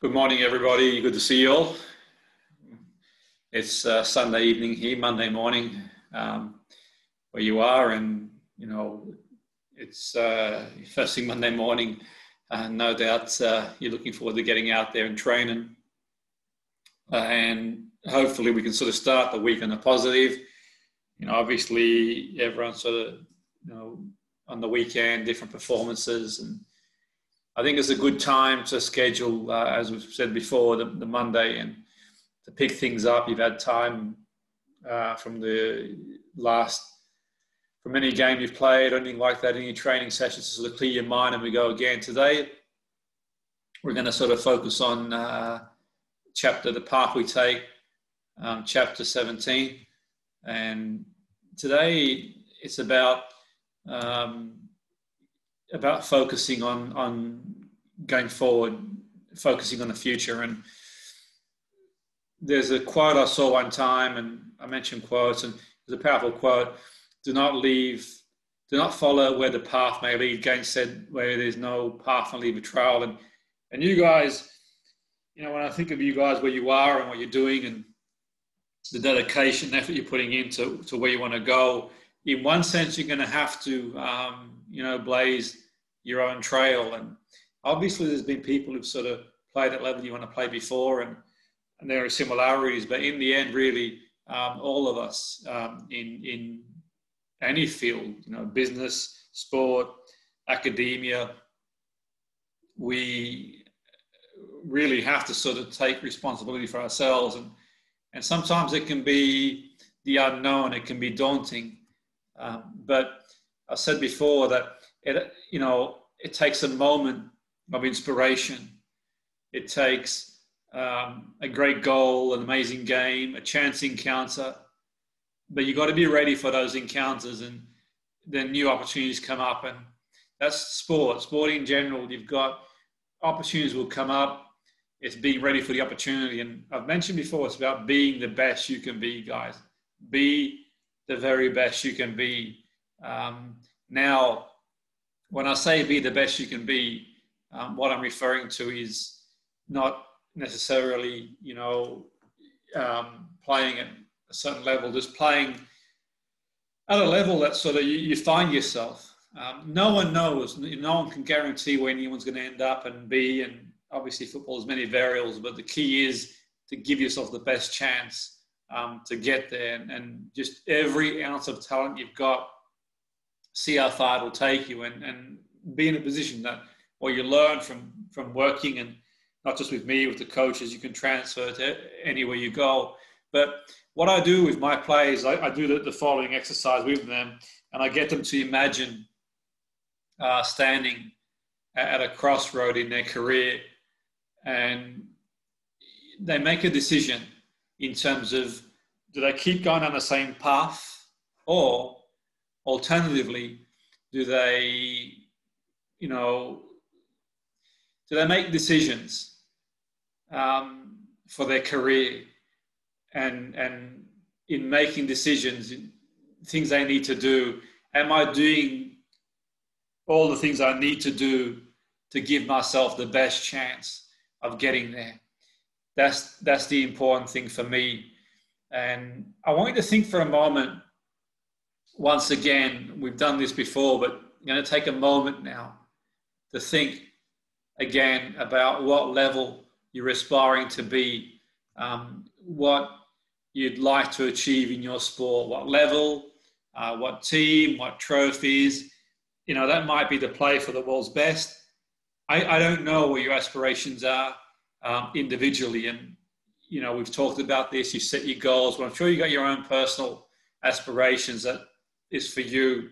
Good morning, everybody. Good to see you all. It's Sunday evening here, Monday morning, where you are, and it's first thing Monday morning. No doubt you're looking forward to getting out there and training, and hopefully we can sort of start the week on a positive. Obviously everyone's sort of on the weekend, different performances, and I think it's a good time to schedule, as we've said before, the Monday, and to pick things up. You've had time from any game you've played or anything like that, any training sessions, to sort of clear your mind, and we go again. Today, we're going to sort of focus on the path we take, chapter 17. And today it's about focusing on going forward, focusing on the future. And there's a quote I saw one time, and I mentioned quotes, and there's a powerful quote: do not follow where the path may lead. Gaines said, where there's no path, and leave a trail. And you guys, when I think of you guys, where you are and what you're doing, and the dedication and effort you're putting into where you want to go, in one sense, you're going to have to, blaze your own trail. And obviously there's been people who've sort of played at level you want to play before, and there are similarities, but in the end, really, all of us in any field, business, sport, academia, we really have to sort of take responsibility for ourselves. And sometimes it can be the unknown, it can be daunting. But I said before that it takes a moment of inspiration. It takes a great goal, an amazing game, a chance encounter. But you've got to be ready for those encounters, and then new opportunities come up. And that's sport. Sport in general, you've got opportunities will come up. It's being ready for the opportunity. And I've mentioned before, it's about being the best you can be, guys. Be the very best you can be. Now, when I say be the best you can be, what I'm referring to is not necessarily, playing at a certain level, just playing at a level that sort of you find yourself. No one knows. No one can guarantee where anyone's going to end up and be. And obviously football has many variables, but the key is to give yourself the best chance to get there, and just every ounce of talent you've got, see how far it'll take you, and be in a position that what you learn from working, and not just with me, with the coaches, you can transfer to anywhere you go. But what I do with my players, I do the following exercise with them, and I get them to imagine standing at a crossroad in their career, and they make a decision in terms of, do they keep going on the same path, or alternatively, do they make decisions for their career, and in making decisions, things they need to do, am I doing all the things I need to do to give myself the best chance of getting there? That's the important thing for me. And I want you to think for a moment, once again, we've done this before, but I'm going to take a moment now to think again about what level you're aspiring to be, what you'd like to achieve in your sport, what level, what team, what trophies. That might be to play for the world's best. I don't know what your aspirations are individually, and we've talked about this. You set your goals, but I'm sure you got your own personal aspirations that is for you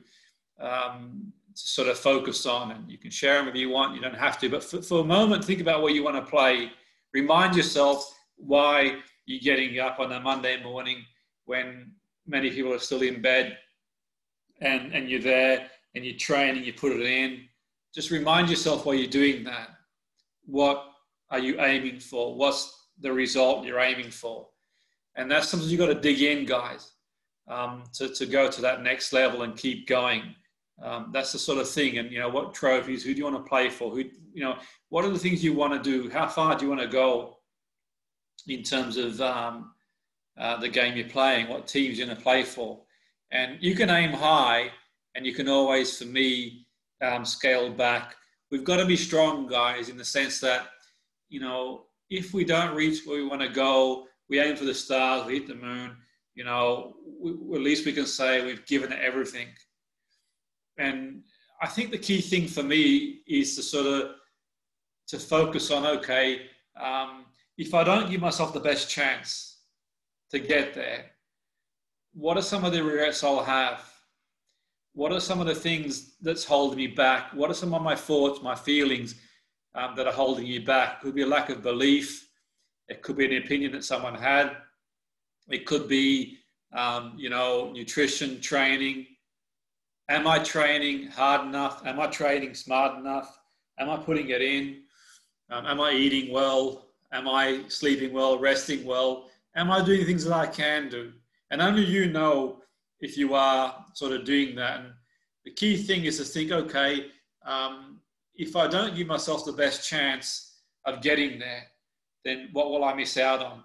to sort of focus on, and you can share them if you want. You don't have to, but for a moment, think about what you want to play. Remind yourself why you're getting up on a Monday morning when many people are still in bed, and you're there and you train and you put it in. Just remind yourself why you're doing that. What are you aiming for? What's the result you're aiming for? And that's something you've got to dig in, guys, to go to that next level and keep going. That's the sort of thing. And, what trophies, who do you want to play for? What are the things you want to do? How far do you want to go in terms of the game you're playing? What teams you're going to play for? And you can aim high, and you can always, for me, scale back. We've got to be strong, guys, in the sense that, if we don't reach where we want to go, we aim for the stars, we hit the moon, at least we can say we've given it everything. And I think the key thing for me is to focus on, okay, if I don't give myself the best chance to get there, what are some of the regrets I'll have? What are some of the things that's holding me back? What are some of my thoughts, my feelings that are holding you back? It could be a lack of belief. It could be an opinion that someone had. It could be, nutrition, training. Am I training hard enough? Am I training smart enough? Am I putting it in? Am I eating well? Am I sleeping well, resting well? Am I doing things that I can do? And only you know if you are sort of doing that. And the key thing is to think, okay, if I don't give myself the best chance of getting there, then what will I miss out on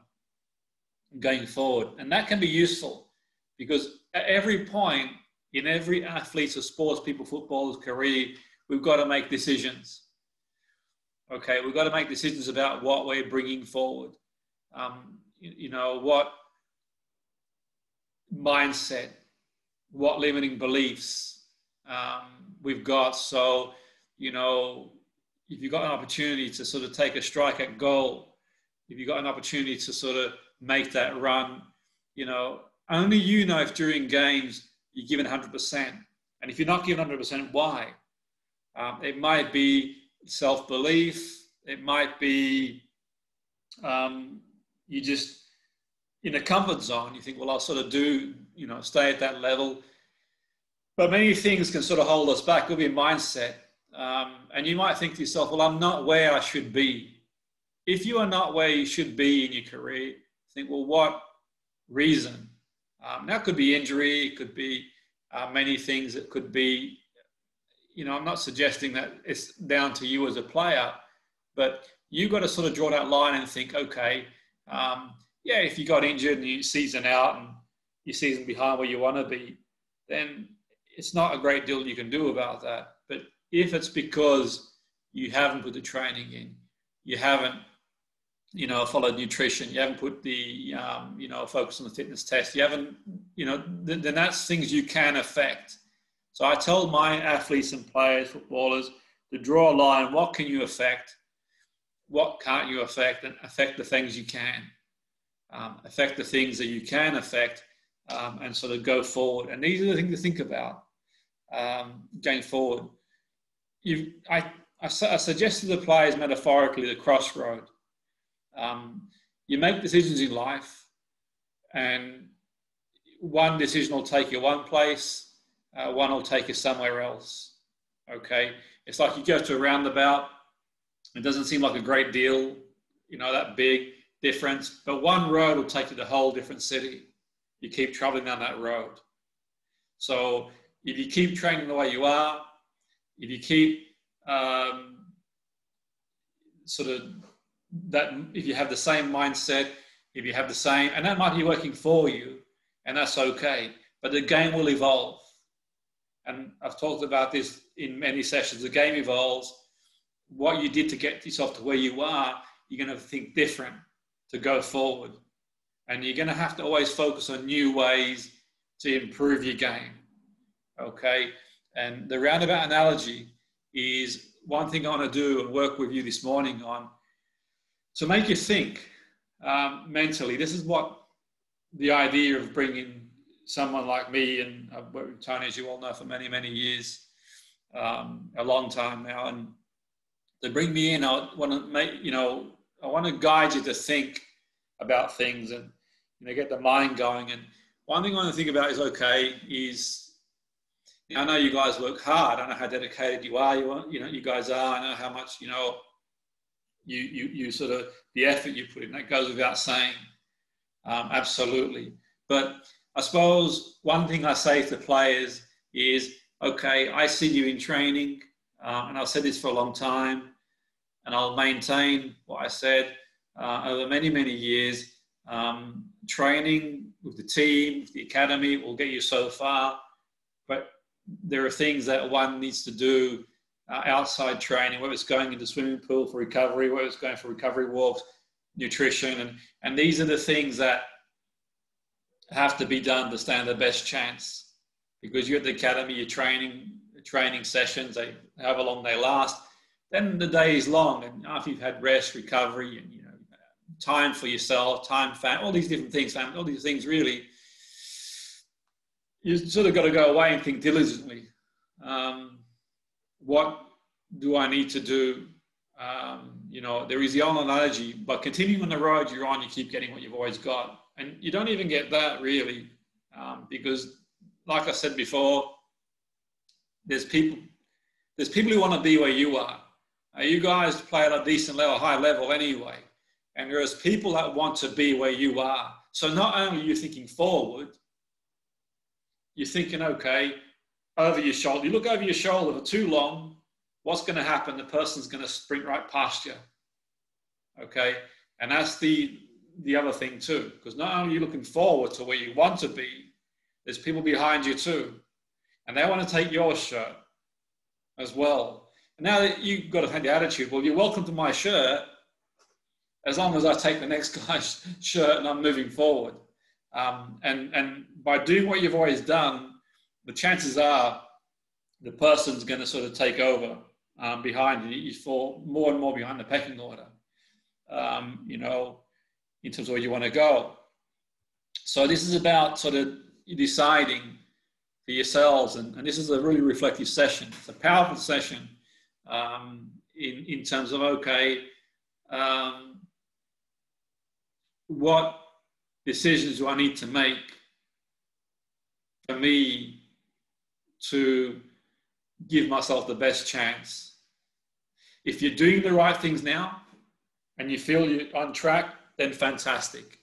going forward? And that can be useful, because at every point in every athlete's or sports people, footballers' career, we've got to make decisions. Okay, we've got to make decisions about what we're bringing forward. What mindset, what limiting beliefs we've got. So, if you've got an opportunity to sort of take a strike at goal, if you've got an opportunity to sort of make that run, only you know if during games you're given 100%. And if you're not given 100%, why? It might be self-belief. It might be you just in a comfort zone. You think, well, I'll sort of stay at that level. But many things can sort of hold us back. It could be a mindset. And you might think to yourself, well, I'm not where I should be. If you are not where you should be in your career, think, well, what reason? Now, it could be injury. It could be many things. It could be, I'm not suggesting that it's down to you as a player, but you've got to sort of draw that line and think, okay, if you got injured and you season out and you season behind where you want to be, then it's not a great deal you can do about that. But if it's because you haven't put the training in, you haven't, followed nutrition, you haven't put the, focus on the fitness test, you haven't, then that's things you can affect. So I told my athletes and players, footballers, to draw a line. What can you affect? What can't you affect? And affect the things you can. Affect the things that you can affect, and sort of go forward. And these are the things to think about going forward. I suggest to the players metaphorically the crossroad. You make decisions in life, and one decision will take you one place, one will take you somewhere else. Okay, it's like you go to a roundabout. It doesn't seem like a great deal, that big difference, but one road will take you to a whole different city. You keep traveling down that road. So if you keep training the way you are, if you keep if you have the same mindset, if you have the same, and that might be working for you, and that's okay, but the game will evolve. And I've talked about this in many sessions. The game evolves. What you did to get yourself to where you are, you're going to think different to go forward. And you're going to have to always focus on new ways to improve your game. Okay? And the roundabout analogy is one thing I want to do and work with you this morning on, to make you think mentally. This is what the idea of bringing someone like me, and I've worked with Tony, as you all know, for many, many years, a long time now, and to bring me in, I want to guide you to think about things and get the mind going. And one thing I want to think about is I know you guys work hard. I know how dedicated you are. You guys are. I know how much you sort of the effort you put in. That goes without saying, absolutely. But I suppose one thing I say to players is okay, I see you in training, and I've said this for a long time, and I'll maintain what I said over many, many years. Training with the team, with the academy will get you so far, but there are things that one needs to do outside training, whether it's going into the swimming pool for recovery, whether it's going for recovery walks, nutrition, and these are the things that have to be done to stand the best chance. Because you're at the academy, you're training sessions, however long they last, then the day is long, and after you've had rest, recovery, and time for yourself, all these different things, all these things really, you sort of got to go away and think diligently. What do I need to do? There is the old analogy, by continuing on the road you're on, you keep getting what you've always got. And you don't even get that really, because like I said before, there's people who want to be where you are. You guys play at a decent level, high level anyway. And there's people that want to be where you are. So not only are you thinking forward, you're thinking, okay, over your shoulder. You look over your shoulder for too long, what's going to happen? The person's going to sprint right past you. Okay? And that's the other thing too. Because not only are you looking forward to where you want to be, there's people behind you too. And they want to take your shirt as well. And now that you've got to have the attitude, well, you're welcome to my shirt, as long as I take the next guy's shirt and I'm moving forward. And by doing what you've always done, the chances are the person's going to sort of take over behind you. You fall more and more behind the pecking order, in terms of where you want to go. So this is about sort of deciding for yourselves, and this is a really reflective session. It's a powerful session in terms of, okay, what decisions do I need to make for me to give myself the best chance? If you're doing the right things now and you feel you're on track, then fantastic.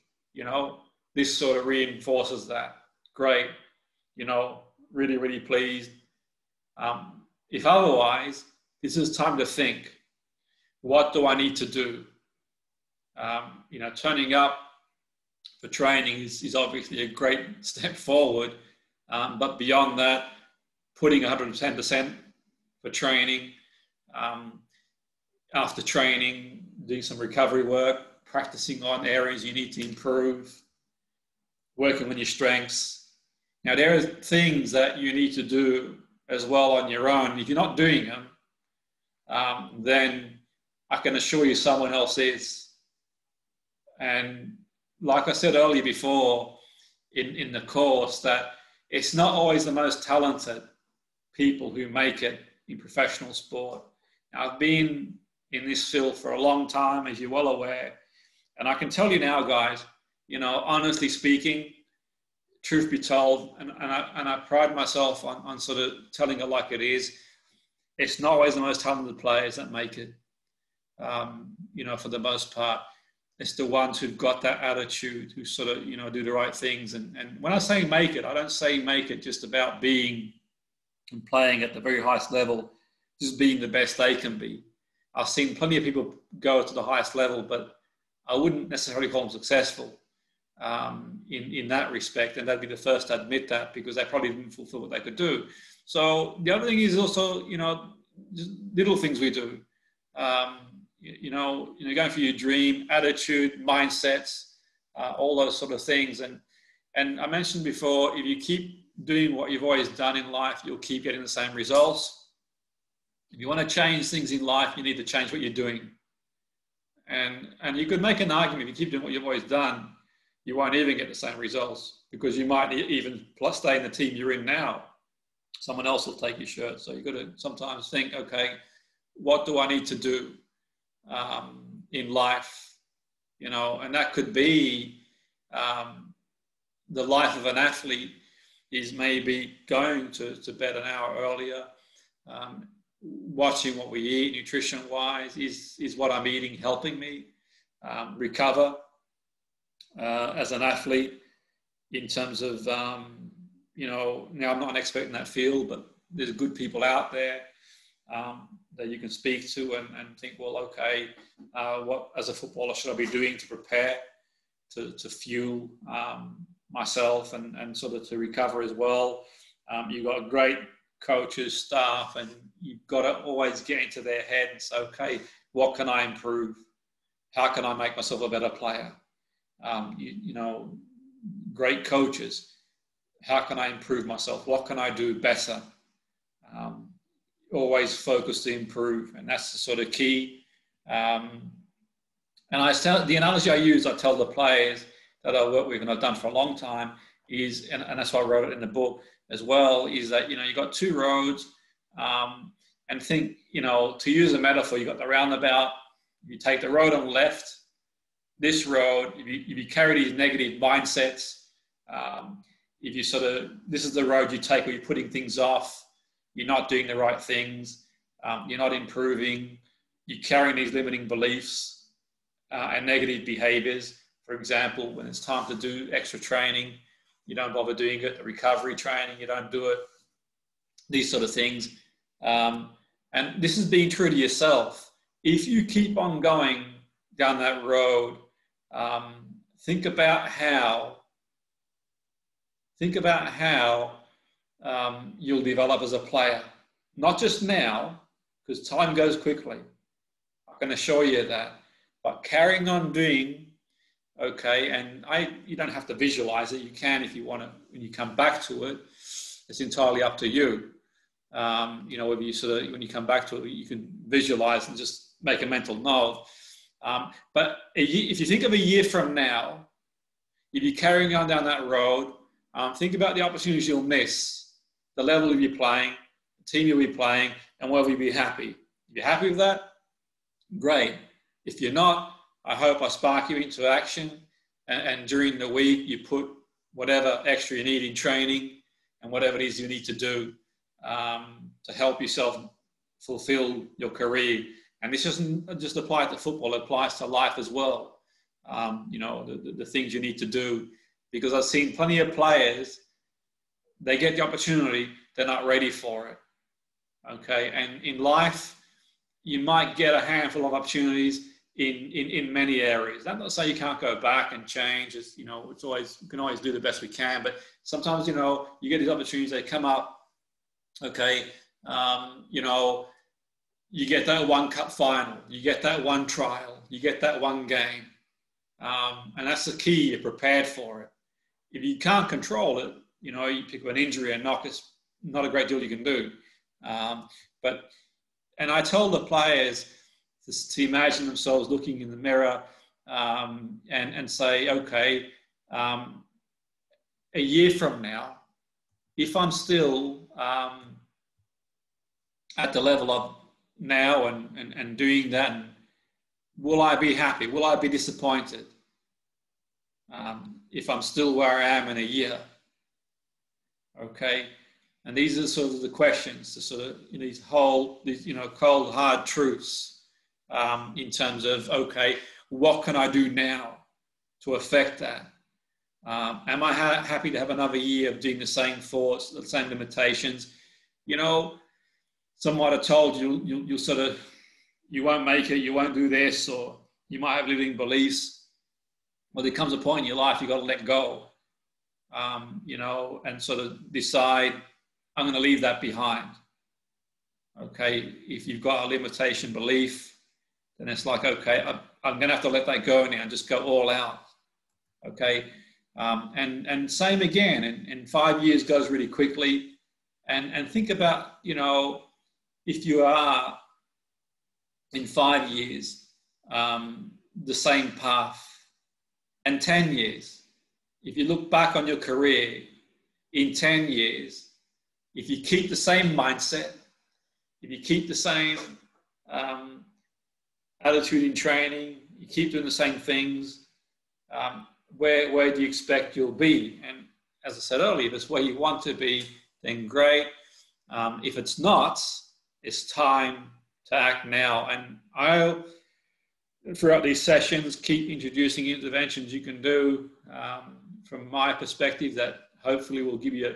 This sort of reinforces that. Great. Really, really pleased. If otherwise, this is time to think, what do I need to do? Turning up for training is obviously a great step forward. But beyond that, putting 110% for training, after training, doing some recovery work, practicing on areas you need to improve, working on your strengths. Now, there are things that you need to do as well on your own. If you're not doing them, then I can assure you someone else is. And like I said earlier before in the course, that it's not always the most talented people who make it in professional sport. Now, I've been in this field for a long time, as you're well aware, and I can tell you now, guys, honestly speaking, truth be told, and I pride myself on sort of telling it like it is, it's not always the most talented players that make it, for the most part. It's the ones who've got that attitude, who sort of, do the right things. And when I say make it, I don't say make it just about being and playing at the very highest level, just being the best they can be. I've seen plenty of people go to the highest level, but I wouldn't necessarily call them successful in that respect. And they'd be the first to admit that, because they probably didn't fulfill what they could do. So the other thing is also, just little things we do. Going for your dream, attitude, mindsets, all those sort of things. And I mentioned before, if you keep doing what you've always done in life, you'll keep getting the same results. If you want to change things in life, you need to change what you're doing. And you could make an argument, if you keep doing what you've always done, you won't even get the same results, because you might even stay in the team you're in now. Someone else will take your shirt. So you've got to sometimes think, okay, what do I need to do in life? And that could be the life of an athlete is maybe going to bed an hour earlier, watching what we eat nutrition-wise. Is what I'm eating helping me recover as an athlete in terms of, now I'm not an expert in that field, but there's good people out there that you can speak to and think, well, okay, what as a footballer should I be doing to prepare to fuel myself and sort of to recover as well. You've got great coaches, staff, and you've got to always get into their head and say, okay, what can I improve? How can I make myself a better player? You know, great coaches. How can I improve myself? What can I do better? Always focus to improve, and that's the sort of key. And the analogy I tell the players that I work with and I've done for a long time is, and that's why I wrote it in the book as well, is that, you know, you've got two roads, and think, you know, to use a metaphor, you've got the roundabout. You take the road on the left, this road, if you carry these negative mindsets, if you sort of, this is the road you take where you're putting things off, you're not doing the right things, you're not improving, you're carrying these limiting beliefs and negative behaviors. For example, when it's time to do extra training, you don't bother doing it. The recovery training, you don't do it. These sort of things. And this is being true to yourself. If you keep on going down that road, think about how you'll develop as a player. Not just now, because time goes quickly. I can assure you that. But carrying on doing, okay, and you don't have to visualize it. You can if you want to. When you come back to it, it's entirely up to you. You know, whether you sort of, when you come back to it, you can visualize and just make a mental note. But if you think of a year from now, if you're carrying on down that road, think about the opportunities you'll miss, the level you'll be playing, the team you'll be playing, and whether you'll be happy. If you're happy with that, great. If you're not, I hope I spark you into action, and during the week you put whatever extra you need in training and whatever it is you need to do to help yourself fulfill your career. And this doesn't just apply to football, it applies to life as well. You know, the things you need to do, because I've seen plenty of players, they get the opportunity, they're not ready for it. Okay, and in life, you might get a handful of opportunities in many areas. I'm not saying you can't go back and change. It's, you know, it's always, we can always do the best we can, but sometimes, you know, you get these opportunities, they come up. Okay, you know, you get that one cup final, you get that one trial, you get that one game, and that's the key. You're prepared for it. If you can't control it, you know, you pick up an injury and knock, it's not a great deal you can do. And I told the players to imagine themselves looking in the mirror and say, okay, a year from now, if I'm still at the level of now and doing that, will I be happy? Will I be disappointed if I'm still where I am in a year? Okay, and these are sort of the questions, the sort of, you know, these you know, cold hard truths in terms of, okay, what can I do now to affect that? Am I happy to have another year of doing the same thoughts, the same limitations? You know, some might have told you, you'll sort of, you won't make it, you won't do this, or you might have limiting beliefs. Well, there comes a point in your life you've got to let go, you know, and sort of decide, I'm going to leave that behind. Okay, if you've got a limitation belief, then it's like, okay, I'm going to have to let that go now and just go all out. Okay, and same again, and 5 years goes really quickly, and think about, you know, if you are in 5 years the same path, and 10 years, if you look back on your career in 10 years, if you keep the same mindset, if you keep the same attitude in training, you keep doing the same things, where do you expect you'll be? And as I said earlier, if it's where you want to be, then great. If it's not, it's time to act now. And I'll, throughout these sessions, keep introducing interventions you can do from my perspective that hopefully will give you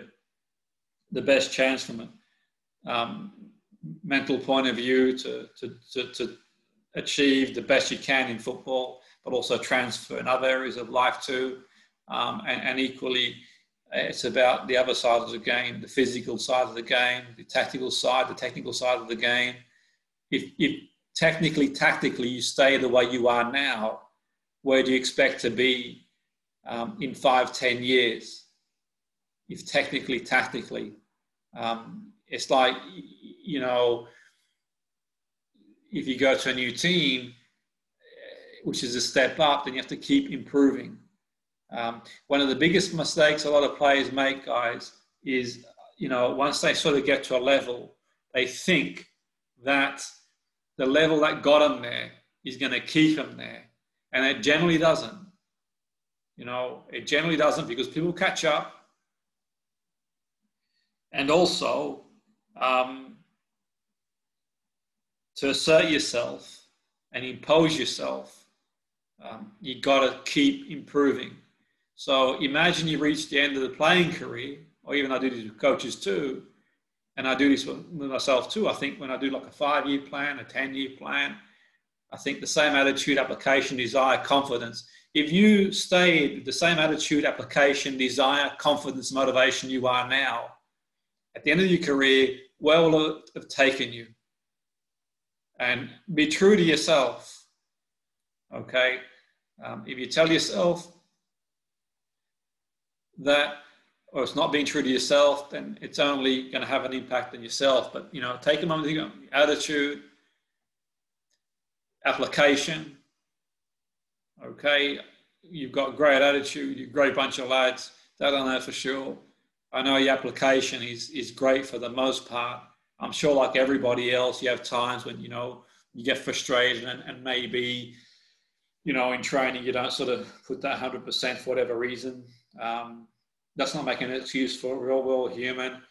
the best chance from mental point of view to achieve the best you can in football, but also transfer in other areas of life too. And equally, it's about the other side of the game, the physical side of the game, the tactical side, the technical side of the game. If technically, tactically, you stay the way you are now, where do you expect to be in 5-10 years? If technically, tactically, it's like, you know, if you go to a new team, which is a step up, then you have to keep improving. One of the biggest mistakes a lot of players make, guys, is, you know, once they sort of get to a level, they think that the level that got them there is going to keep them there. And it generally doesn't. You know, it generally doesn't, because people catch up. And also, to assert yourself and impose yourself, you got to keep improving. So imagine you reach the end of the playing career, or even I do this with coaches too, and I do this with myself too. I think when I do like a 5-year plan, a 10-year plan, I think the same attitude, application, desire, confidence. If you stay with the same attitude, application, desire, confidence, motivation you are now, at the end of your career, where will it have taken you? And be true to yourself, okay? If you tell yourself that, or it's not being true to yourself, then it's only going to have an impact on yourself. But, you know, take a moment to think of attitude, application, okay? You've got a great attitude, you're a great bunch of lads, that I know for sure. I know your application is great for the most part. I'm sure, like everybody else, you have times when, you know, you get frustrated and maybe, you know, in training, you don't sort of put that 100% for whatever reason. That's not making an excuse for it. We're all human.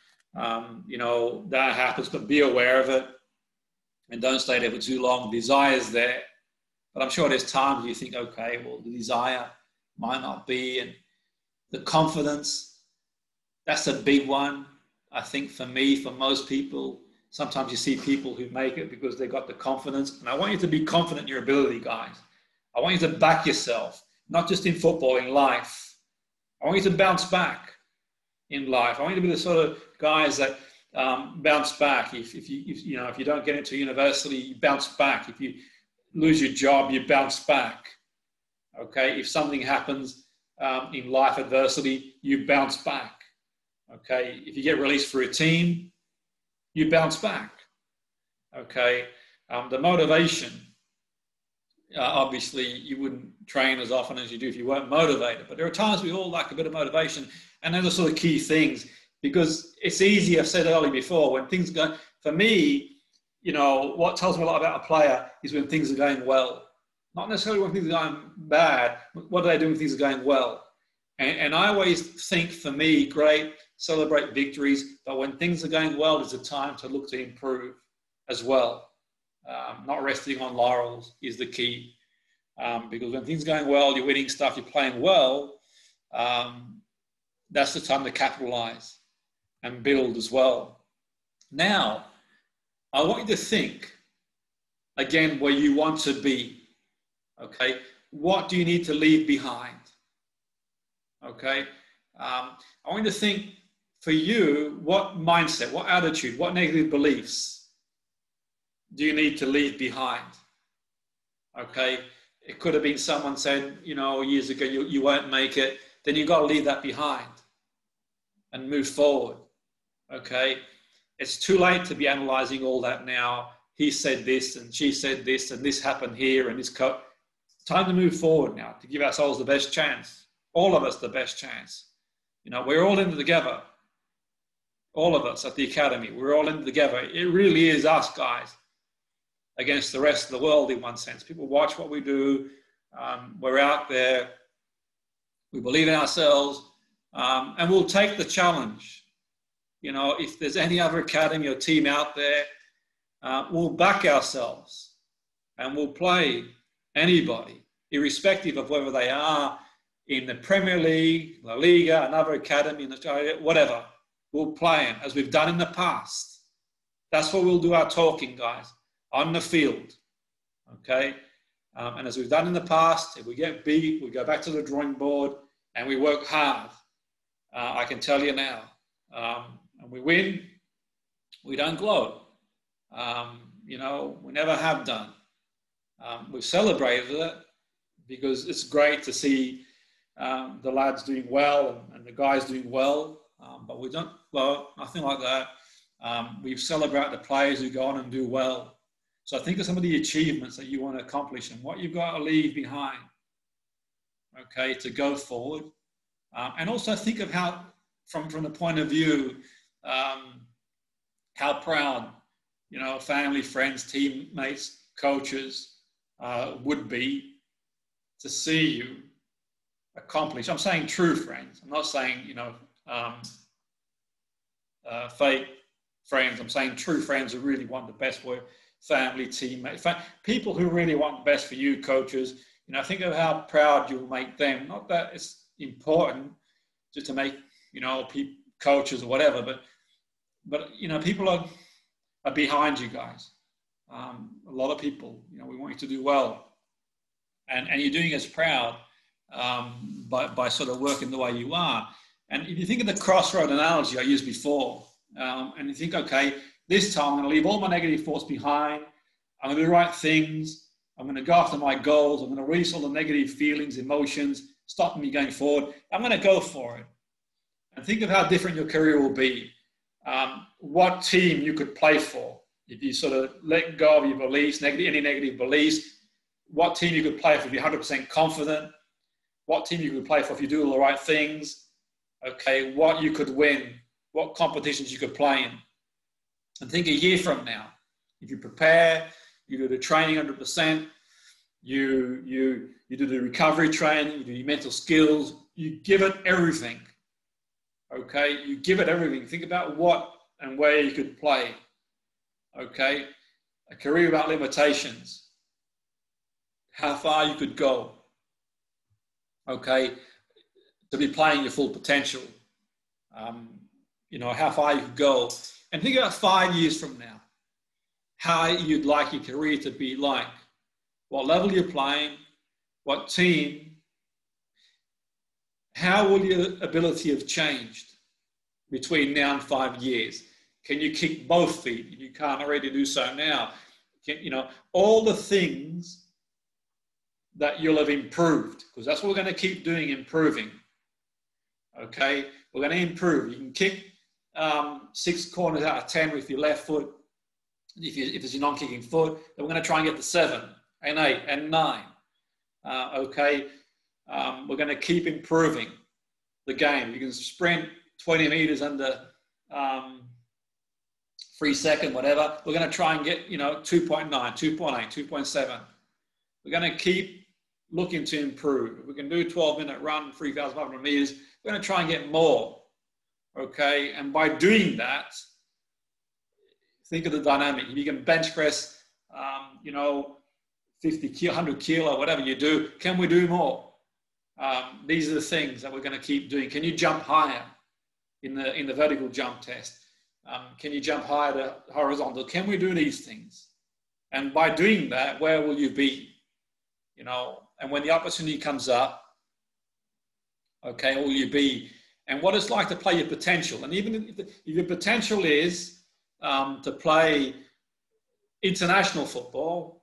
You know, that happens, but be aware of it and don't stay there for too long. Desire's there. But I'm sure there's times you think, okay, well, the desire might not be. And the confidence, that's a big one. I think for me, for most people, sometimes you see people who make it because they got the confidence. And I want you to be confident in your ability, guys. I want you to back yourself, not just in football, in life. I want you to bounce back in life. I want you to be the sort of guys that bounce back. If you don't get into university, you bounce back. If you lose your job, you bounce back. Okay? If something happens in life adversity, you bounce back. Okay, if you get released for a team, you bounce back. Okay, the motivation, obviously you wouldn't train as often as you do if you weren't motivated, but there are times we all lack a bit of motivation, and those are sort of key things, because it's easy, I've said earlier before, when things go, for me, you know, what tells me a lot about a player is when things are going well. Not necessarily when things are going bad, what do they do when things are going well? And I always think, for me, great, celebrate victories, but when things are going well, there's a time to look to improve as well. Not resting on laurels is the key, because when things are going well, you're winning stuff, you're playing well, that's the time to capitalize and build as well. Now, I want you to think, again, where you want to be, okay? What do you need to leave behind? Okay, I want you to think, for you, what mindset, what attitude, what negative beliefs do you need to leave behind? Okay, it could have been someone said, you know, years ago, you won't make it. Then you've got to leave that behind and move forward. Okay, it's too late to be analyzing all that now. He said this and she said this and this happened here and this. It's time to move forward now, to give ourselves the best chance. All of us the best chance. You know, we're all in it together. All of us at the academy, we're all in it together. It really is us, guys, against the rest of the world in one sense. People watch what we do. We're out there. We believe in ourselves, and we'll take the challenge. You know, if there's any other academy or team out there, we'll back ourselves and we'll play anybody, irrespective of whether they are in the Premier League, La Liga, another academy in Australia, whatever. We'll play them as we've done in the past. That's where we'll do our talking, guys, on the field, okay? And as we've done in the past, if we get beat, we go back to the drawing board and we work hard. I can tell you now. And we win, we don't gloat. You know, we never have done. We've celebrated it because it's great to see the lads doing well and the guys doing well. But we don't, well, nothing like that. We've celebrated the players who go on and do well. So think of some of the achievements that you want to accomplish and what you've got to leave behind, okay, to go forward. And also think of how, from the point of view, how proud, you know, family, friends, teammates, coaches would be to see you accomplish. I'm saying true friends. I'm not saying, you know, fake friends. I'm saying true friends who really want the best for family, teammates, people who really want the best for you, coaches. You know, think of how proud you'll make them. Not that it's important just to make, you know, coaches or whatever, but you know, people are behind you guys. A lot of people, you know, we want you to do well, and you're doing us proud by sort of working the way you are. And if you think of the crossroad analogy I used before, and you think, okay, this time I'm going to leave all my negative thoughts behind. I'm going to do the right things. I'm going to go after my goals. I'm going to release all the negative feelings, emotions, stopping me going forward. I'm going to go for it. And think of how different your career will be. What team you could play for if you sort of let go of your beliefs, any negative beliefs. What team you could play for if you're 100% confident. What team you could play for if you do all the right things. Okay, what you could win. What competitions you could play in. And think a year from now, if you prepare, you do the training 100%, you do the recovery training, you do your mental skills, you give it everything, okay? You give it everything. Think about what and where you could play, okay? A career without limitations, how far you could go, okay? To be playing your full potential, you know, how far you could go. And think about 5 years from now, how you'd like your career to be like, what level you're playing, what team, how will your ability have changed between now and 5 years? Can you kick both feet? You can't already do so now. You know, all the things that you'll have improved, because that's what we're going to keep doing, improving. Okay, we're going to improve. You can kick 6 corners out of 10 with your left foot. If it's your non-kicking foot, then we're going to try and get to 7 and 8 and 9. Okay, we're going to keep improving the game. You can sprint 20 meters under 3 seconds, whatever. We're going to try and get, you know, 2.9, 2.8, 2.7. We're going to keep looking to improve. If we can do a 12-minute run, 3,500 meters, we're going to try and get more. Okay, and by doing that, think of the dynamic. If you can bench press, you know, 50 kilo, 100 kilo, whatever you do, can we do more? These are the things that we're going to keep doing. Can you jump higher in the vertical jump test? Can you jump higher to horizontal? Can we do these things? And by doing that, where will you be? You know, and when the opportunity comes up, okay, will you be? And what it's like to play your potential. And even if your potential is to play international football,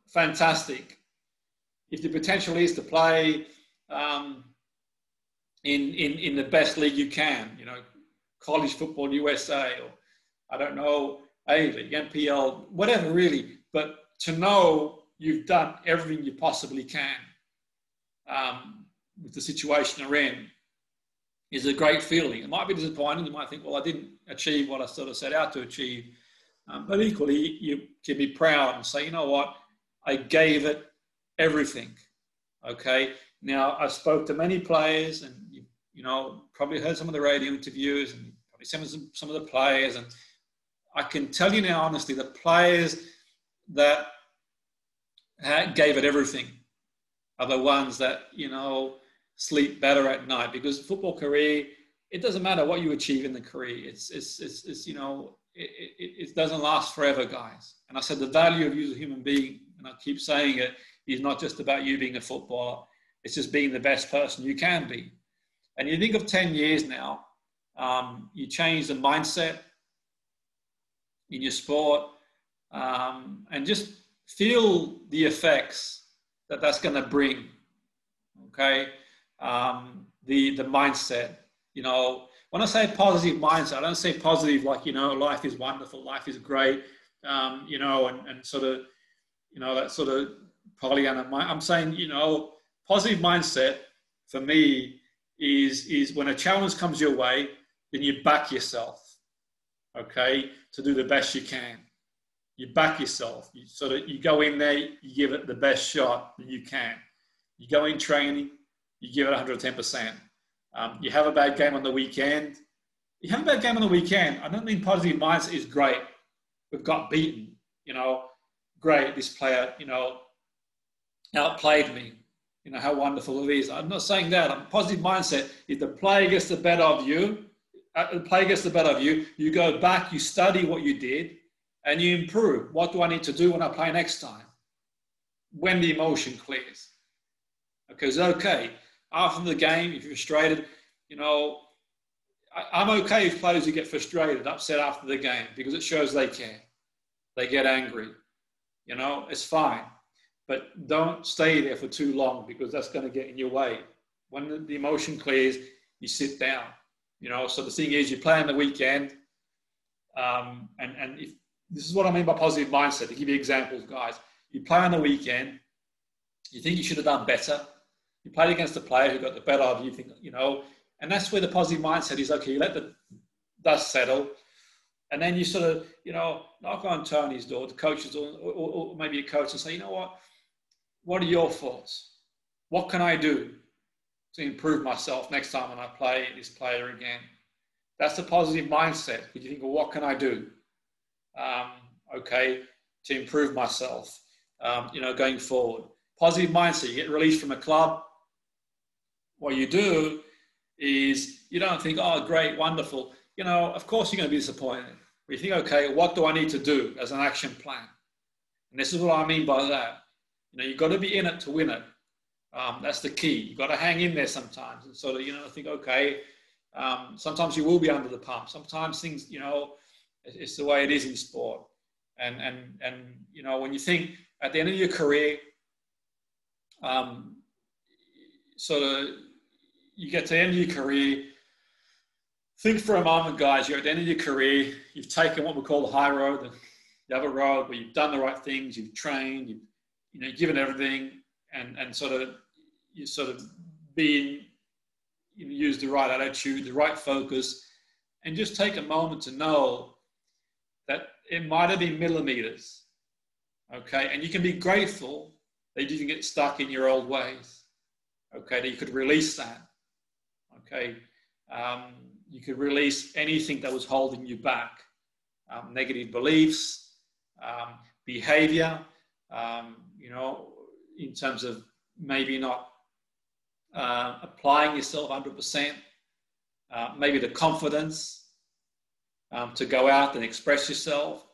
fantastic. If the potential is to play in the best league you can, you know, college football USA, or I don't know, A-League, NPL, whatever really, but to know you've done everything you possibly can with the situation you're in is a great feeling. It might be disappointing. You might think, well, I didn't achieve what I sort of set out to achieve. But equally, you can be proud and say, you know what, I gave it everything. Okay. Now, I spoke to many players, and you know, probably heard some of the radio interviews, and probably some of the players. And I can tell you now, honestly, the players that gave it everything are the ones that, you know, sleep better at night, because football career, it doesn't matter what you achieve in the career. It's you know, it doesn't last forever, guys. And I said the value of you as a human being, and I keep saying it, is not just about you being a footballer. It's just being the best person you can be. And you think of 10 years now, you change the mindset in your sport, and just feel the effects that that's going to bring. Okay, the mindset. You know, when I say positive mindset, I don't say positive like, you know, life is wonderful, life is great, you know, and sort of, you know, that sort of Pollyanna. I'm saying, you know, positive mindset for me is when a challenge comes your way, then you back yourself, okay, to do the best you can. You back yourself. You go in there, you give it the best shot that you can. You go in training, you give it 110%. You have a bad game on the weekend. You have a bad game on the weekend. I don't mean positive mindset is great. We've got beaten, you know, great. This player, you know, outplayed me. You know, how wonderful it is. I'm not saying that. A positive mindset is the player gets the better of you. You go back, you study what you did, and you improve. What do I need to do when I play next time? When the emotion clears. Okay, it's okay. After the game, if you're frustrated, you know, I'm okay with players who get frustrated, upset after the game, because it shows they care. They get angry. You know, it's fine. But don't stay there for too long, because that's going to get in your way. When the emotion clears, you sit down. You know, so the thing is, you play on the weekend, and if this is what I mean by positive mindset, to give you examples, guys. You play on the weekend, you think you should have done better. You played against a player who got the better of you, think, you know, and that's where the positive mindset is. Okay, you let the dust settle, and then you sort of, you know, knock on Tony's door, the coach's door, or maybe a coach, and say, you know what are your thoughts? What can I do to improve myself next time when I play this player again? That's a positive mindset. Because you think, well, what can I do? Okay, to improve myself, you know, going forward. Positive mindset, you get released from a club. What you do is you don't think, oh, great, wonderful. You know, of course you're going to be disappointed. But you think, okay, what do I need to do as an action plan? And this is what I mean by that. You know, you've got to be in it to win it. That's the key. You've got to hang in there sometimes and sort of, you know, think, okay, sometimes you will be under the pump. Sometimes things, you know, it's the way it is in sport. And you know, when you think at the end of your career, sort of, you get to the end of your career, think for a moment, guys, you're at the end of your career, you've taken what we call the high road, the other road where you've done the right things, you've trained, you've given everything, and sort of, you sort of use the right attitude, the right focus, and just take a moment to know that it might have been millimeters, okay? And you can be grateful that you didn't get stuck in your old ways, okay? That you could release that, okay? You could release anything that was holding you back, negative beliefs, behavior, you know, in terms of maybe not applying yourself 100%, maybe the confidence to go out and express yourself.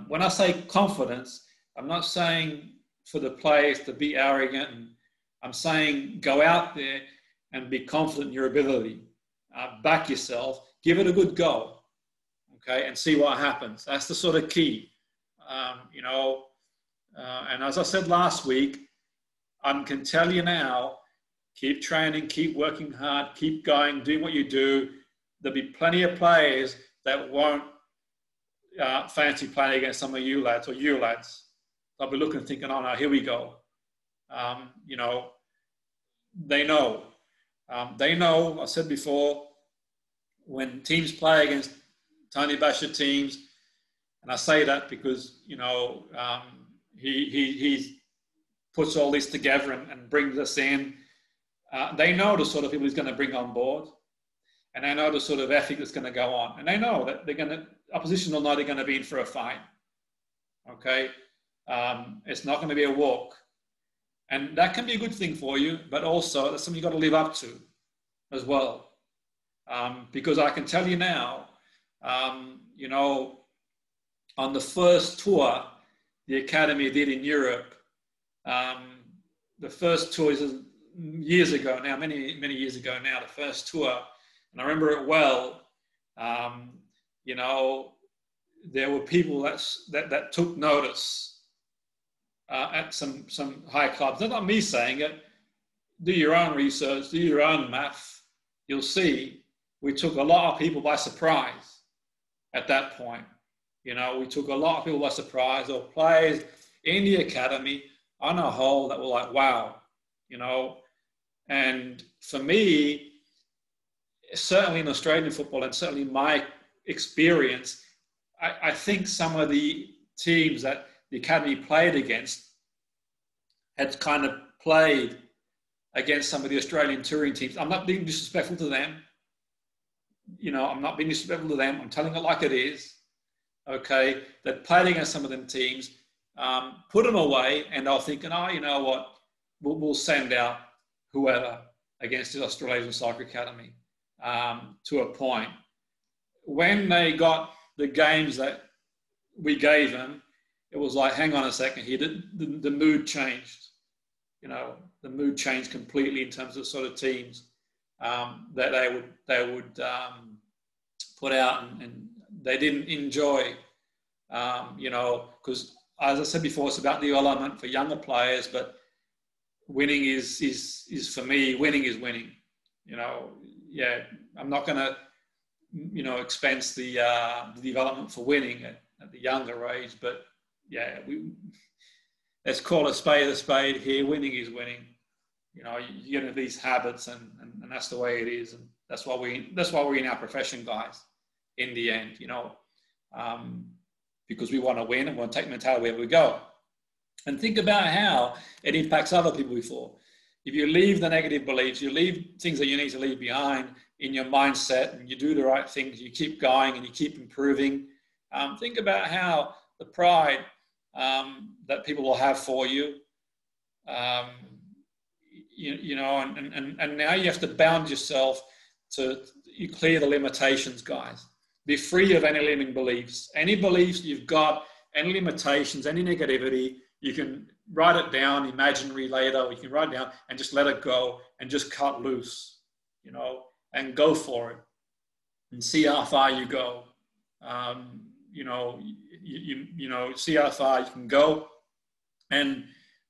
When I say confidence, I'm not saying for the players to be arrogant. I'm saying go out there and be confident in your ability. Back yourself, give it a good go, okay, and see what happens. That's the sort of key, you know. And as I said last week, I can tell you now, keep training, keep working hard, keep going, doing what you do. There'll be plenty of players that won't fancy playing against some of you lads or you lads. They'll be looking and thinking, oh no, here we go. You know, they know. I said before, when teams play against Tony Basher teams, and I say that because, you know, he puts all this together and brings us in. They know the sort of people he's going to bring on board, and they know the sort of ethic that's going to go on, and they know that opposition will know they're going to be in for a fight. Okay, it's not going to be a walk, and that can be a good thing for you, but also that's something you've got to live up to as well. Because I can tell you now, You know, on the first tour the academy did in Europe, the first tour is years ago now, many years ago now, the first tour, and I remember it well. You know, there were people that took notice at some high clubs. That's not me saying it. Do your own research, do your own math. You'll see we took a lot of people by surprise at that point. You know, we took a lot of people by surprise, or players in the academy on a whole that were like, wow, you know. And for me, certainly in Australian football, and certainly my experience, I think some of the teams that the academy played against had kind of played against some of the Australian touring teams. I'm not being disrespectful to them. You know, I'm not being disrespectful to them. I'm telling it like it is. Okay, that played against some of them teams, put them away, and they're thinking, oh, you know what, we'll send out whoever against the Australasian Soccer Academy to a point. When they got the games that we gave them, it was like, hang on a second here, the mood changed. You know, the mood changed completely in terms of sort of teams that they would put out, and they didn't enjoy, you know, because as I said before, it's about the element for younger players, but winning is for me, winning is winning. You know, yeah, I'm not going to, you know, expense the development for winning at the younger age, but yeah, let's call a spade here. Winning is winning. You know, you get into these habits, and that's the way it is, and that's why we're in our profession, guys. In the end, you know, because we want to win and want to take mentality wherever we go. And think about how it impacts other people before. If you leave the negative beliefs, you leave things that you need to leave behind in your mindset, and you do the right things, you keep going and you keep improving. Think about how the pride that people will have for you, you know, and now you have to bound yourself you clear the limitations, guys. Be free of any limiting beliefs. Any beliefs you've got, any limitations, any negativity, you can write it down, imaginary later, or you can write it down and just let it go and just cut loose, you know, and go for it and see how far you go. You know, you know, see how far you can go. And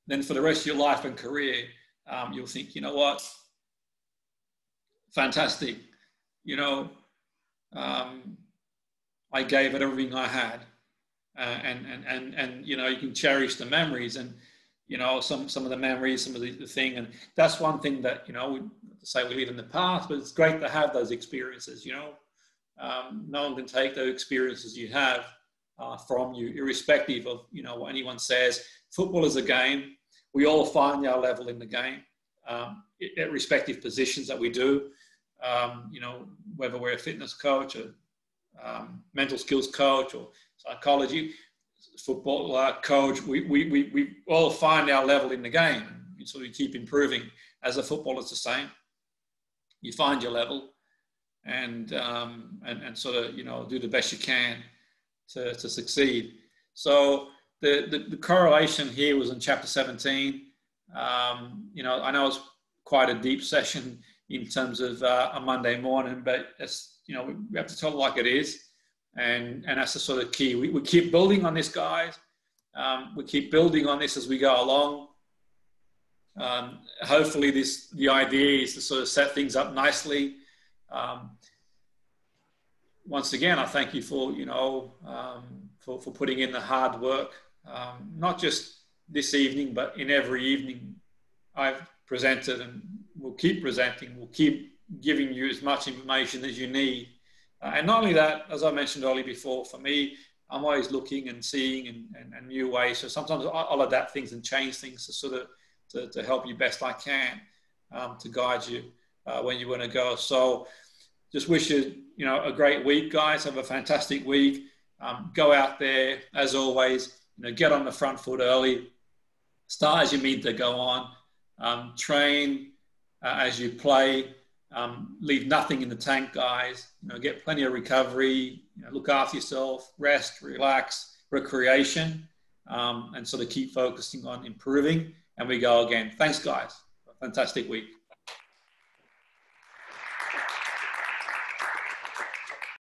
then for the rest of your life and career, you'll think, you know what, fantastic, you know, I gave it everything I had, and you know, you can cherish the memories, and you know, some of the memories, some of the thing, and that's one thing that, you know, we say we live in the past, but it's great to have those experiences. You know, no one can take those experiences you have from you, irrespective of, you know, what anyone says. Football is a game. We all find our level in the game at respective positions that we do. You know, whether we're a fitness coach or mental skills coach or psychology, football coach, we all find our level in the game. So we keep improving. As a footballer, it's the same. You find your level and sort of, you know, do the best you can to succeed. So the correlation here was in chapter 17. You know, I know it's quite a deep session in terms of a Monday morning, but it's, you know, we have to tell it like it is, and that's the sort of key. We keep building on this, guys. We keep building on this as we go along. Hopefully, the idea is to sort of set things up nicely. Once again, I thank you for, you know, for putting in the hard work, not just this evening, but in every evening I've presented, and we'll keep presenting. We'll keep giving you as much information as you need. And not only that, as I mentioned earlier before, for me, I'm always looking and seeing and new ways. So sometimes I'll adapt things and change things to sort of to help you best I can, to guide you when you want to go. So just wish you, you know, a great week, guys. Have a fantastic week. Go out there, as always, you know, get on the front foot early. Start as you mean to go on. Train as you play. Leave nothing in the tank, guys. Get plenty of recovery, look after yourself, rest, relax, recreation, and sort of keep focusing on improving. And we go again. Thanks, guys. Fantastic week.